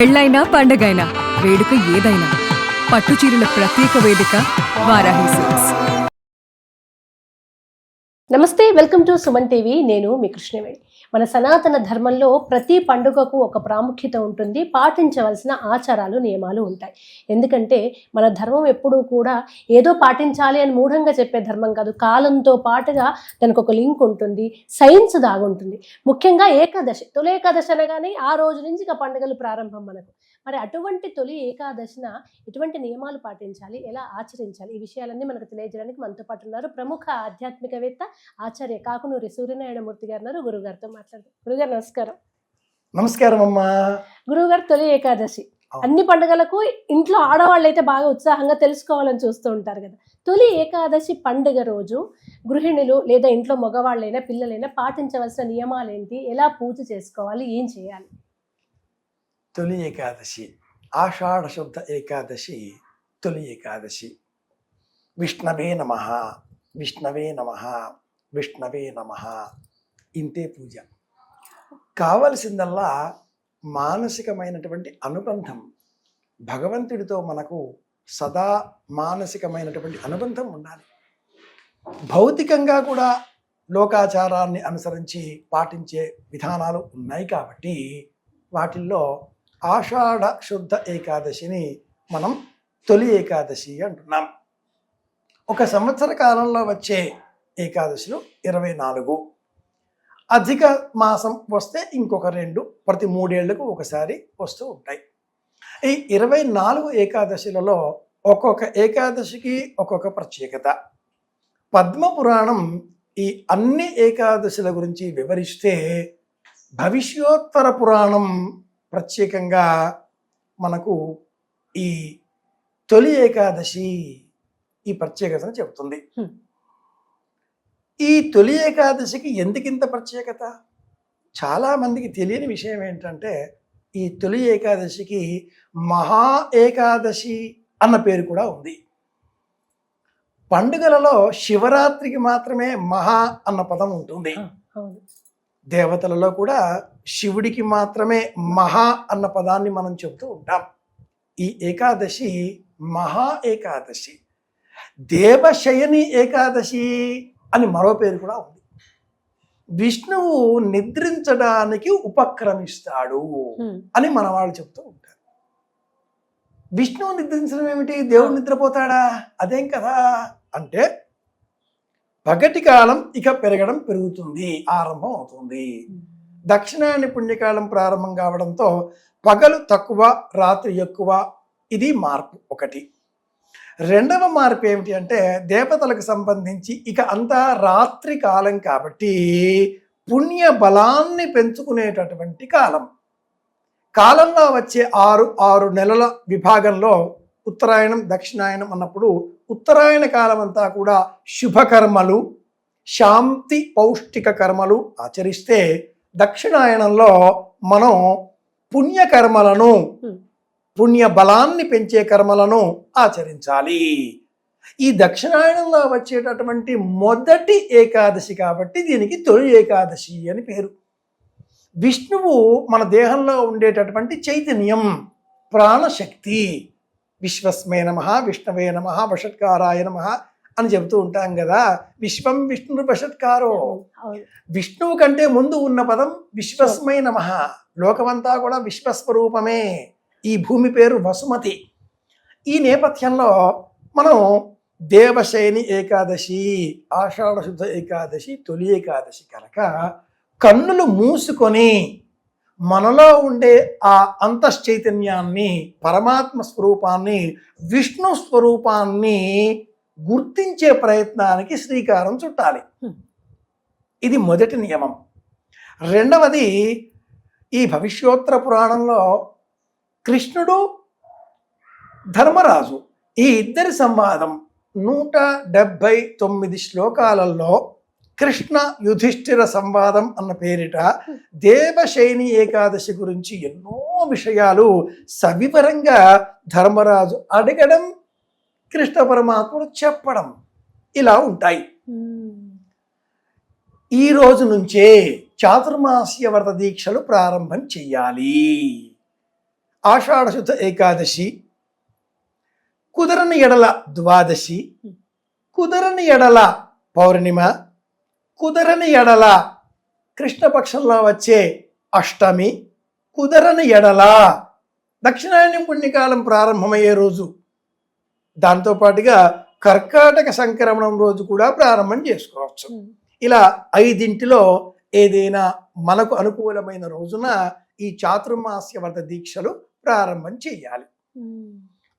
పెళ్ళైనా పండగైనా వేడుక ఏదైనా పట్టుచీరల ప్రత్యేక వేదిక వారాహి సిల్క్స్. నమస్తే, వెల్కమ్ టు సుమన్ టీవీ. నేను మీ కృష్ణవేణి. మన సనాతన ధర్మంలో ప్రతి పండుగకు ఒక ప్రాముఖ్యత ఉంటుంది, పాటించవలసిన ఆచారాలు నియమాలు ఉంటాయి. ఎందుకంటే మన ధర్మం ఎప్పుడూ కూడా ఏదో పాటించాలి అని మూఢంగా చెప్పే ధర్మం కాదు. కాలంతో పాటుగా దానికి ఒక లింక్ ఉంటుంది, సైన్స్ దాగుంటుంది. ముఖ్యంగా ఏకాదశి, తొలి ఏకాదశి అనగానే ఆ రోజు నుంచి ఇక పండుగలు ప్రారంభం మనకు. మరి అటువంటి తొలి ఏకాదశిన ఎటువంటి నియమాలు పాటించాలి, ఎలా ఆచరించాలి, ఈ విషయాలన్నీ మనకు తెలియజేయడానికి మనతో పాటు ఉన్నారు ప్రముఖ ఆధ్యాత్మికవేత్త ఆచార్య కాకునూరి సూర్యనారాయణమూర్తి గారు ఉన్నారు. గురుగారితో మాట్లాడదాం. గురుగారు నమస్కారం. నమస్కారం అమ్మా. గురువుగారు, తొలి ఏకాదశి అన్ని పండుగలకు ఇంట్లో ఆడవాళ్ళు అయితే బాగా ఉత్సాహంగా తెలుసుకోవాలని చూస్తూ ఉంటారు కదా. తొలి ఏకాదశి పండుగ రోజు గృహిణులు లేదా ఇంట్లో మగవాళ్ళైనా పిల్లలైనా పాటించవలసిన నియమాలు ఏంటి, ఎలా పూజ చేసుకోవాలి, ఏం చేయాలి? తొలి ఏకాదశి, ఆషాఢ శుద్ధ ఏకాదశి, తొలి ఏకాదశి. విష్ణవే నమః, విష్ణవే నమః, విష్ణవే నమః. ఇంతే పూజ. కావలసిందల్లా మానసికమైనటువంటి అనుబంధం. భగవంతుడితో మనకు సదా మానసికమైనటువంటి అనుబంధం ఉండాలి. భౌతికంగా కూడా లోకాచారాన్ని అనుసరించి పాటించే విధానాలు ఉన్నాయి కాబట్టి వాటిల్లో ఆషాఢ శుద్ధ ఏకాదశిని మనం తొలి ఏకాదశి అంటున్నాం. ఒక సంవత్సర కాలంలో వచ్చే ఏకాదశులు 24. అధిక మాసం వస్తే ఇంకొక 2, ప్రతి 3 ఏళ్లకు ఒకసారి వస్తూ ఉంటాయి. ఈ 24 ఏకాదశులలో ఒక్కొక్క ఏకాదశికి ఒక్కొక్క ప్రత్యేకత. పద్మపురాణం ఈ అన్ని ఏకాదశుల గురించి వివరిస్తే భవిష్యోత్తర పురాణం ప్రత్యేకంగా మనకు ఈ తొలి ఏకాదశి ఈ ప్రత్యేకతను చెబుతుంది. ఈ తొలి ఏకాదశికి ఎందుకింత ప్రత్యేకత? చాలామందికి తెలియని విషయం ఏంటంటే ఈ తొలి ఏకాదశికి మహా ఏకాదశి అన్న పేరు కూడా ఉంది. పండుగలలో శివరాత్రికి మాత్రమే మహా అన్న పదం ఉంటుంది. దేవతలలో కూడా శివుడికి మాత్రమే మహా అన్న పదాన్ని మనం చెబుతూ ఉంటాం. ఈ ఏకాదశి మహా ఏకాదశి. దేవశయని ఏకాదశి అని మరో పేరు కూడా ఉంది. విష్ణువు నిద్రించడానికి ఉపక్రమిస్తాడు అని మన వాళ్ళు చెప్తూ ఉంటారు. విష్ణువు నిద్రించడం ఏమిటి? దేవుడు నిద్రపోతాడా? అదేం కదా అంటే పగటి కాలం ఇక పెరుగుతుంది, ఆరంభం అవుతుంది. దక్షిణాయని పుణ్యకాలం ప్రారంభం కావడంతో పగలు తక్కువ, రాత్రి ఎక్కువ. ఇది మార్పు ఒకటి. రెండవ మార్పు ఏమిటి అంటే దేవతలకు సంబంధించి ఇక అంతా రాత్రి కాలం కాబట్టి పుణ్య బలాన్ని పెంచుకునేటటువంటి కాలం. కాలంలో వచ్చే 6 నెలల విభాగంలో ఉత్తరాయణం, దక్షిణాయనం అన్నప్పుడు ఉత్తరాయణ కాలం అంతా కూడా శుభకర్మలు, శాంతి, పౌష్టిక కర్మలు ఆచరిస్తే దక్షిణాయనంలో మనం పుణ్యకర్మలను, పుణ్య బలాన్ని పెంచే కర్మలను ఆచరించాలి. ఈ దక్షిణాయనంలో వచ్చేటటువంటి మొదటి ఏకాదశి కాబట్టి దీనికి తొలి ఏకాదశి అని పేరు. విష్ణువు మన దేహంలో ఉండేటటువంటి చైతన్యం, ప్రాణశక్తి. విశ్వస్మే నమః, విష్ణవే నమః, వషట్కారాయ నమః అని చెబుతూ ఉంటాం కదా. విశ్వం విష్ణు వషట్కారో. విష్ణువు కంటే ముందు ఉన్న పదం విశ్వస్మై నమః. లోకమంతా కూడా విశ్వస్వరూపమే. ఈ భూమి పేరు వసుమతి. ఈ నేపథ్యంలో మనం దేవశయని ఏకాదశి, ఆషాఢ శుద్ధ ఏకాదశి, తొలి ఏకాదశి కనుక కన్నులు మూసుకొని మనలో ఉండే ఆ అంతశ్చైతన్యాన్ని, పరమాత్మ స్వరూపాన్ని, విష్ణు స్వరూపాన్ని గుర్తించే ప్రయత్నానికి శ్రీకారం చుట్టాలి. ఇది మొదటి నియమం. రెండవది, ఈ భవిష్యోత్తర పురాణంలో కృష్ణుడు, ధర్మరాజు ఈ ఇద్దరి సంవాదం 179 శ్లోకాలలో కృష్ణ యుధిష్ఠిర సంవాదం అన్న పేరిట దేవశయని ఏకాదశి గురించి ఎన్నో విషయాలు సవివరంగా ధర్మరాజు అడగడం, కృష్ణ పరమాత్ముడు చెప్పడం ఇలా ఉంటాయి. ఈ రోజు నుంచే చాతుర్మాస్య వ్రత దీక్షలు ప్రారంభం చెయ్యాలి. ఆషాఢశుద్ధ ఏకాదశి, కుదరని ఎడల ద్వాదశి, కుదరని ఎడల పౌర్ణిమ, కుదరని ఎడల కృష్ణపక్షంలో వచ్చే అష్టమి, కుదరని ఎడల దక్షిణాయనం పుణ్యకాలం ప్రారంభమయ్యే రోజు, దాంతోపాటుగా కర్కాటక సంక్రమణం రోజు కూడా ప్రారంభం చేసుకోవచ్చు. ఇలా 5 ఏదైనా మనకు అనుకూలమైన రోజున ఈ చాతుర్మాస్య వ్రత దీక్షలు ప్రారంభం చేయాలి.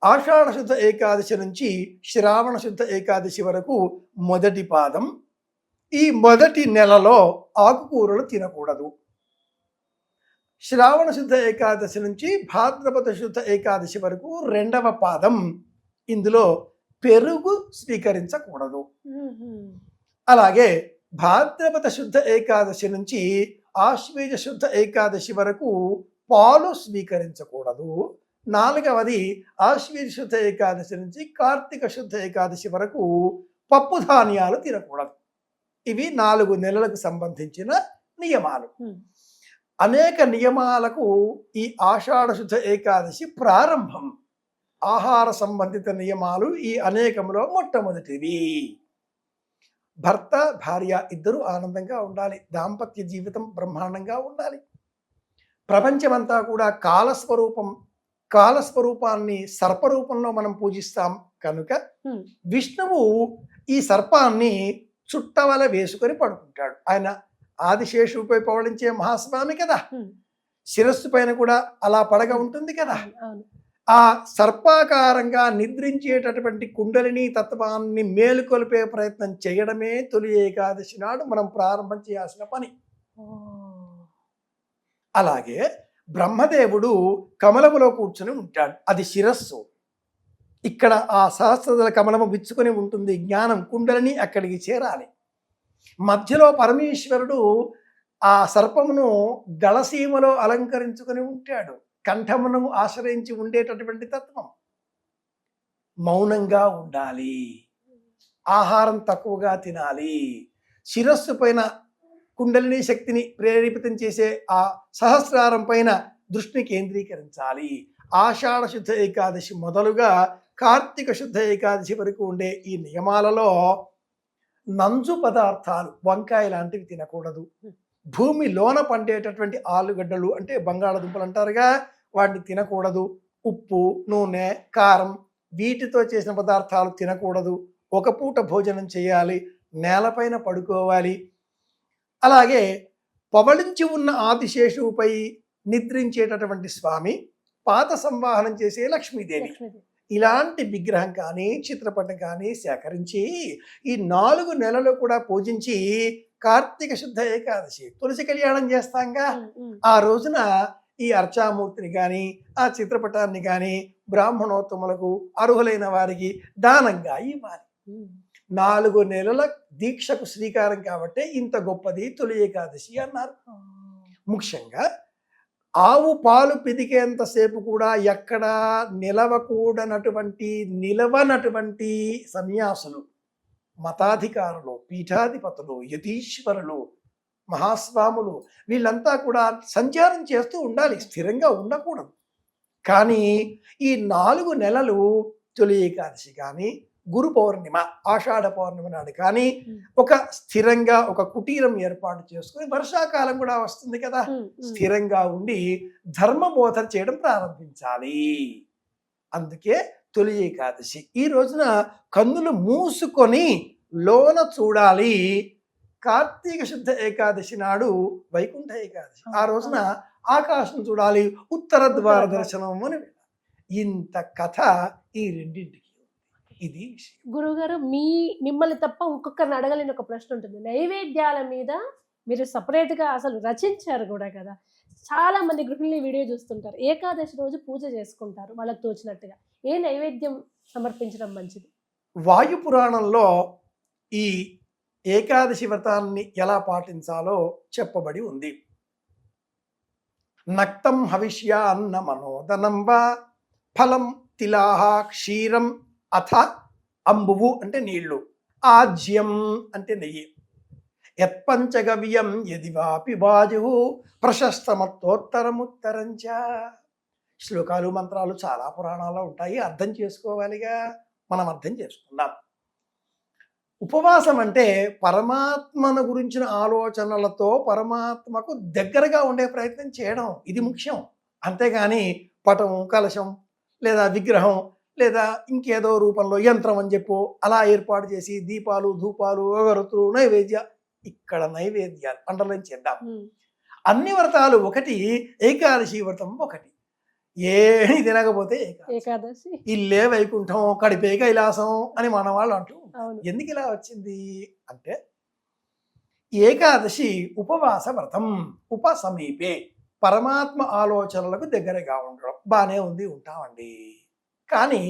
ఆషాఢ శుద్ధ ఏకాదశి నుంచి శ్రావణ శుద్ధ ఏకాదశి వరకు మొదటి పాదం. ఈ మొదటి నెలలో ఆకుకూరలు తినకూడదు. శ్రావణ శుద్ధ ఏకాదశి నుంచి భాద్రపద శుద్ధ ఏకాదశి వరకు రెండవ పాదం. ఇందులో పెరుగు స్వీకరించకూడదు. అలాగే భాద్రపద శుద్ధ ఏకాదశి నుంచి ఆశ్వేజ శుద్ధ ఏకాదశి వరకు పాలు స్వీకరించకూడదు. 4వది ఆశ్వేజ శుద్ధ ఏకాదశి నుంచి కార్తీక శుద్ధ ఏకాదశి వరకు పప్పు ధాన్యాలు తినకూడదు. ఇవి 4 నెలలకు సంబంధించిన నియమాలు. అనేక నియమాలకు ఈ ఆషాఢ శుద్ధ ఏకాదశి ప్రారంభం. ఆహార సంబంధిత నియమాలు ఈ అనేకంలో మొట్టమొదటివి. భర్త భార్య ఇద్దరు ఆనందంగా ఉండాలి. దాంపత్య జీవితం బ్రహ్మాండంగా ఉండాలి. ప్రపంచమంతా కూడా కాలస్వరూపాన్ని సర్పరూపంలో మనం పూజిస్తాం కనుక విష్ణువు ఈ సర్పాన్ని చుట్టవల వేసుకొని పడుకుంటాడు. ఆయన ఆదిశేషుపై పవళించే మహాస్వామి కదా. శిరస్సు పైన కూడా అలా పడగ ఉంటుంది కదా. ఆ సర్పాకారంగా నిద్రించేటటువంటి కుండలిని తత్వాన్ని మేలుకొల్పే ప్రయత్నం చేయడమే తొలి ఏకాదశి నాడు మనం ప్రారంభం చేయాల్సిన పని. అలాగే బ్రహ్మదేవుడు కమలములో కూర్చుని ఉంటాడు. అది శిరస్సు. ఇక్కడ ఆ సహస్రదళ కమలము విచ్చుకొని ఉంటుంది. జ్ఞానం కుండలిని అక్కడికి చేరాలి. మధ్యలో పరమేశ్వరుడు ఆ సర్పమును దళసీమలో అలంకరించుకొని ఉంటాడు. కంఠమును ఆశ్రయించి ఉండేటటువంటి తత్వం. మౌనంగా ఉండాలి. ఆహారం తక్కువగా తినాలి. శిరస్సు పైన కుండలిని శక్తిని ప్రేరేపితం చేసే ఆ సహస్రారం పైన దృష్టిని కేంద్రీకరించాలి. ఆషాఢ శుద్ధ ఏకాదశి మొదలుగా కార్తీక శుద్ధ ఏకాదశి వరకు ఉండే ఈ నియమాలలో నంజు పదార్థాలు, వంకాయ లాంటివి తినకూడదు. భూమిలోన పండేటటువంటి ఆలుగడ్డలు అంటే బంగాళదుంపలు అంటారుగా, వాటిని తినకూడదు. ఉప్పు, నూనె, కారం వీటితో చేసిన పదార్థాలు తినకూడదు. ఒక పూట భోజనం చేయాలి. నేలపైన పడుకోవాలి. అలాగే పవళించి ఉన్న ఆదిశేషువుపై నిద్రించేటటువంటి స్వామి, పాత సంవాహనం చేసే లక్ష్మీదేవి, ఇలాంటి విగ్రహం కానీ చిత్రపటం కానీ సేకరించి ఈ 4 నెలలు కూడా పూజించి కార్తీక శుద్ధ ఏకాదశి తులసి కళ్యాణం చేస్తాంగా, ఆ రోజున ఈ అర్చామూర్తిని కానీ ఆ చిత్రపటాన్ని కానీ బ్రాహ్మణోత్తములకు అర్హులైన వారికి దానంగా ఇవ్వాలి. 4 నెలల దీక్షకు శ్రీకారం కాబట్టి ఇంత గొప్పది తొలి ఏకాదశి అన్నారు. ముఖ్యంగా ఆవు పాలు పిదికేంతసేపు కూడా ఎక్కడా నిలవనటువంటి సన్యాసులు, మతాధికారులు, పీఠాధిపతులు, యతీశ్వరులు, మహాస్వాములు వీళ్ళంతా కూడా సంచారం చేస్తూ ఉండాలి. స్థిరంగా ఉండకూడదు. కానీ ఈ 4 నెలలు తొలి ఏకాదశి కానీ గురు పౌర్ణిమ ఆషాఢ పౌర్ణిమ నాడు కానీ ఒక స్థిరంగా ఒక కుటీరం ఏర్పాటు చేసుకుని, వర్షాకాలం కూడా వస్తుంది కదా, స్థిరంగా ఉండి ధర్మబోధన చేయడం ప్రారంభించాలి. అందుకే తొలి ఏకాదశి. ఈ రోజున కన్నులు మూసుకొని లోన చూడాలి. కార్తీక శుద్ధ ఏకాదశి నాడు వైకుంఠ ఏకాదశి. ఆ రోజున ఆకాశం చూడాలి, ఉత్తర ద్వార దర్శనం అని. ఇంత కథ ఈ రెండింటికి. ఇది గురుగారు, మిమ్మల్ని తప్ప ఇంకొకరిని అడగలేని ఒక ప్రశ్న ఉంటుంది. నైవేద్యాల మీద మీరు సపరేట్గా అసలు రచించారు కూడా కదా. చాలా మంది గృహిణులు వీడియో చూస్తుంటారు. ఏకాదశి రోజు పూజ చేసుకుంటారు వాళ్ళకి తోచినట్టుగా. ఏ నైవేద్యం సమర్పించడం మంచిది? వాయు పురాణంలో ఈ ఏకాదశి వ్రతాన్ని ఎలా పాటించాలో చెప్పబడి ఉంది. నక్తం హవిష్య అన్న మనోదనం వా ఫలం తిలాహ క్షీరం అథ అంబువు అంటే నీళ్లు, ఆజ్యం అంటే నెయ్యి, యత్పంచగవ్యం యది వాపి వాజు ప్రశస్తమత్తోత్తరముత్తరంచ. శ్లోకాలు మంత్రాలు చాలా పురాణాల్లో ఉంటాయి, అర్థం చేసుకోవాలిగా. మనం అర్థం చేసుకుందాం. ఉపవాసం అంటే పరమాత్మను గురించిన ఆలోచనలతో పరమాత్మకు దగ్గరగా ఉండే ప్రయత్నం చేయడం, ఇది ముఖ్యం. అంతేగాని పటం, కలశం లేదా విగ్రహం లేదా ఇంకేదో రూపంలో యంత్రం అని చెప్పు అలా ఏర్పాటు చేసి దీపాలు, ధూపాలు, అగరత్తులు, నైవేద్య, ఇక్కడ నైవేద్యాలు అండర్లైన్ చేద్దాం. అన్ని వ్రతాలు ఒకటి, ఏకాదశి వ్రతం ఒకటి. ఏమి తినకపోతే ఏకాదశి, ఇల్లే వైకుంఠం, కడిపే కైలాసం అని మన వాళ్ళు అంటూ అవును. ఎందుకు ఇలా వచ్చింది అంటే ఏకాదశి ఉపవాస వ్రతం, ఉపసమీపే, పరమాత్మ ఆలోచనలకు దగ్గరగా ఉండడం. బాగానే ఉంది, ఉంటామండి. కానీ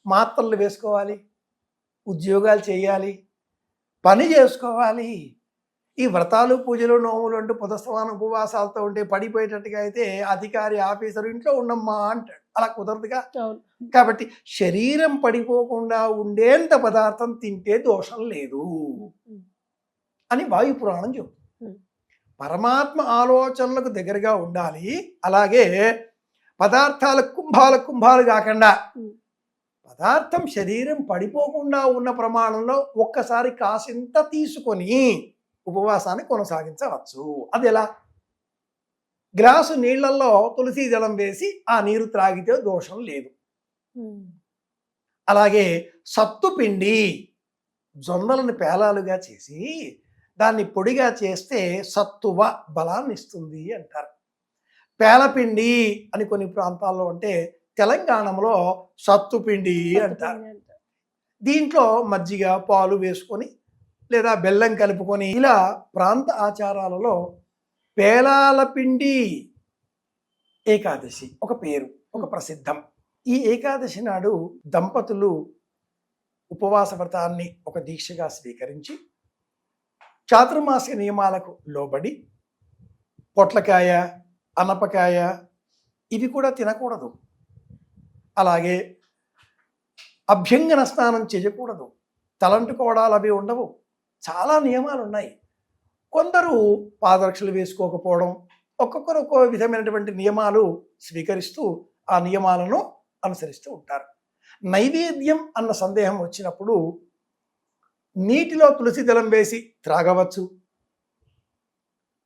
మాత్రలు వేసుకోవాలి, ఉద్యోగాలు చేయాలి, పని చేసుకోవాలి. ఈ వ్రతాలు, పూజలు, నోములు అంటూ పుదస్తమాన ఉపవాసాలతో ఉంటే పడిపోయేటట్టుగా అయితే అధికారి, ఆఫీసర్ ఇంట్లో ఉండమ్మా అంటాడు. అలా కుదరదుగా. అవును. కాబట్టి శరీరం పడిపోకుండా ఉండేంత పదార్థం తింటే దోషం లేదు అని వాయు పురాణం చెబుతుంది. పరమాత్మ ఆలోచనలకు దగ్గరగా ఉండాలి. అలాగే పదార్థాల కుంభాలు కాకుండా పదార్థం శరీరం పడిపోకుండా ఉన్న ప్రమాణంలో ఒక్కసారి కాసింత తీసుకొని ఉపవాసాన్ని కొనసాగించవచ్చు. అది ఎలా? గ్లాసు నీళ్లలో తులసి దళం వేసి ఆ నీరు త్రాగితే దోషం లేదు. అలాగే సత్తుపిండి, జొన్నలను పేలాలుగా చేసి దాన్ని పొడిగా చేస్తే సత్తువ బలాన్ని ఇస్తుంది అంటారు. పేలపిండి అని కొన్ని ప్రాంతాల్లో అంటే తెలంగాణలో సత్తుపిండి అంటారు. దీంట్లో మజ్జిగ, పాలు వేసుకొని లేదా బెల్లం కలుపుకొని ఇలా ప్రాంత ఆచారాలలో పేలాల పిండి ఏకాదశి ఒక పేరు, ఒక ప్రసిద్ధం. ఈ ఏకాదశి నాడు దంపతులు ఉపవాస వ్రతాన్ని ఒక దీక్షగా స్వీకరించి చాతుర్మాస్య నియమాలకు లోబడి పొట్లకాయ, అనపకాయ ఇవి కూడా తినకూడదు. అలాగే అభ్యంగన స్నానం చేయకూడదు, తలంటుకోవడాలు అవి ఉండవు. చాలా నియమాలు ఉన్నాయి. కొందరు పాదరక్షలు వేసుకోకపోవడం, ఒక్కొక్కరు ఒక్కో విధమైనటువంటి నియమాలు స్వీకరిస్తూ ఆ నియమాలను అనుసరిస్తూ ఉంటారు. నైవేద్యం అన్న సందేహం వచ్చినప్పుడు నీటిలో తులసి దళం వేసి త్రాగవచ్చు.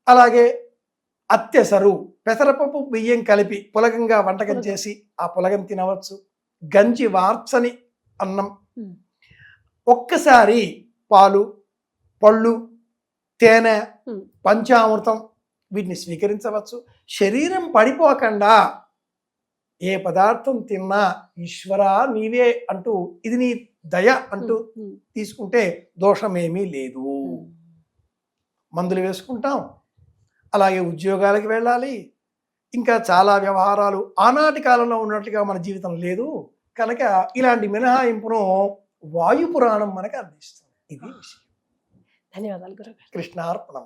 అలాగే అత్యసరు, పెసరపప్పు, బియ్యం కలిపి పులగంగా వంటకం చేసి ఆ పులగం తినవచ్చు. గంజి వార్చని అన్నం, ఒక్కసారి పాలు, పళ్ళు, తేనె, పంచామృతం వీటిని స్వీకరించవచ్చు. శరీరం పడిపోకుండా ఏ పదార్థం తిన్నా ఈశ్వరా నీవే అంటూ ఇది నీ దయ అంటూ తీసుకుంటే దోషమేమీ లేదు. మందులు వేసుకుంటాం, అలాగే ఉద్యోగాలకు వెళ్ళాలి, ఇంకా చాలా వ్యవహారాలు ఆనాటి కాలంలో ఉన్నట్లుగా మన జీవితం లేదు కనుక ఇలాంటి మినహాయింపును వాయు పురాణం మనకు అందిస్తుంది. ఇది విషయం. ధన్యవాదాలు గురుగారు. కృష్ణార్పణం.